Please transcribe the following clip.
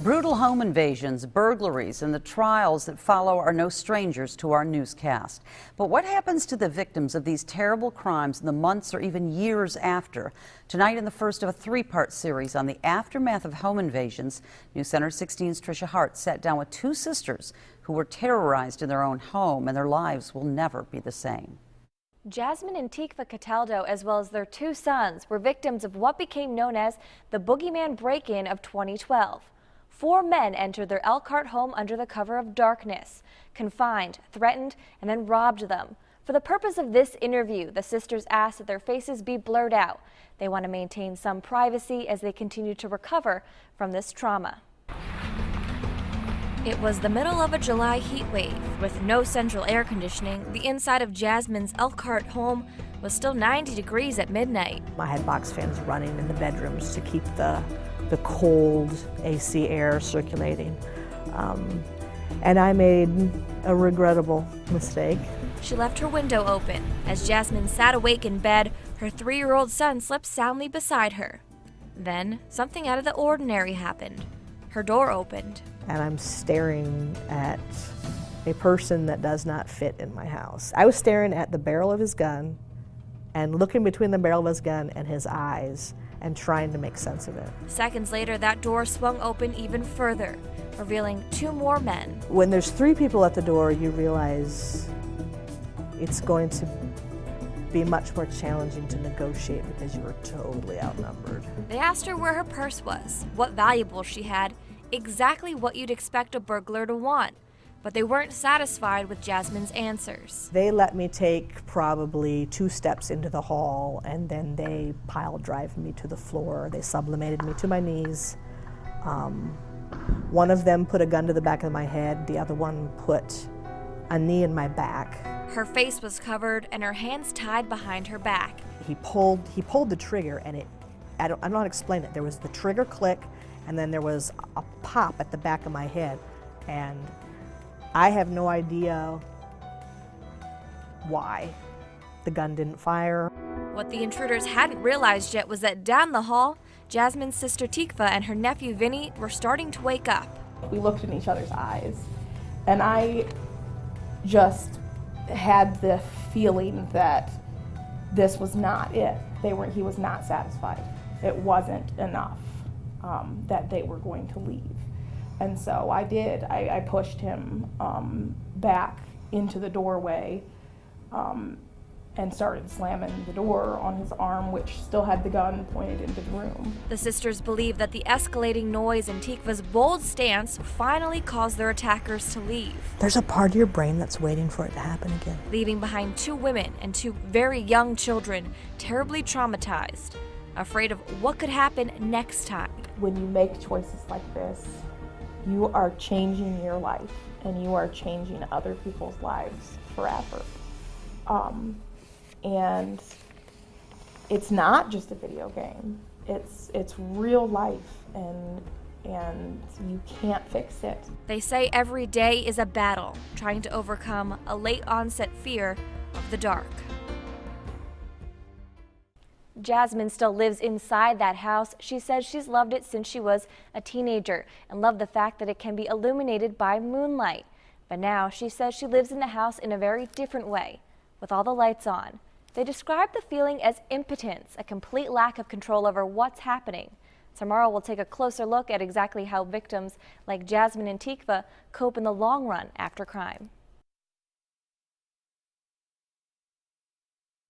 Brutal home invasions, burglaries, and the trials that follow are no strangers to our newscast. But what happens to the victims of these terrible crimes in the months or even years after? Tonight, in the first of a three-part series on the aftermath of home invasions, News Center 16's Tricia Hart sat down with two sisters who were terrorized in their own home, and their lives will never be the same. Jasmine and Tikva Cataldo, as well as their two sons, were victims of what became known as the Boogeyman break-in of 2012. 4 men entered their Elkhart home under the cover of darkness, confined, threatened, and then robbed them. For the purpose of this interview, the sisters asked that their faces be blurred out. They want to maintain some privacy as they continue to recover from this trauma. It was the middle of a July heat wave. With no central air conditioning, the inside of Jasmine's Elkhart home was still 90 degrees at midnight. I had box fans running in the bedrooms to keep the cold AC air circulating. And I made a regrettable mistake. She left her window open. As Jasmine sat awake in bed, her 3-year-old son slept soundly beside her. Then, something out of the ordinary happened. Her door opened. And I'm staring at a person that does not fit in my house. I was staring at the barrel of his gun and looking between the barrel of his gun and his eyes and trying to make sense of it. Seconds later, that door swung open even further, revealing 2 more men. When there's 3 people at the door, you realize it's going to be much more challenging to negotiate because you are totally outnumbered. They asked her where her purse was, what valuables she had, exactly what you'd expect a burglar to want. But they weren't satisfied with Jasmine's answers. They let me take probably 2 steps into the hall, and then they pile drive me to the floor. They sublimated me to my knees. One of them put a gun to the back of my head. The other one put a knee in my back. Her face was covered and her hands tied behind her back. He pulled the trigger, and I don't know how to explain it. There was the trigger click, and then there was a pop at the back of my head, and I have no idea why the gun didn't fire. What the intruders hadn't realized yet was that down the hall, Jasmine's sister Tikva and her nephew Vinny were starting to wake up. We looked in each other's eyes, and I just had the feeling that this was not it. He was not satisfied. It wasn't enough that they were going to leave. And so I did. I pushed him back into the doorway and started slamming the door on his arm, which still had the gun pointed into the room. The sisters believe that the escalating noise and Tikva's bold stance finally caused their attackers to leave. There's a part of your brain that's waiting for it to happen again. Leaving behind 2 women and 2 very young children, terribly traumatized, afraid of what could happen next time. When you make choices like this, you are changing your life, and you are changing other people's lives forever. And it's not just a video game. It's real life, and you can't fix it. They say every day is a battle, trying to overcome a late onset fear of the dark. Jasmine still lives inside that house. She says she's loved it since she was a teenager and loved the fact that it can be illuminated by moonlight. But now she says she lives in the house in a very different way, with all the lights on. They describe the feeling as impotence, a complete lack of control over what's happening. Tomorrow we'll take a closer look at exactly how victims like Jasmine and Tikva cope in the long run after crime.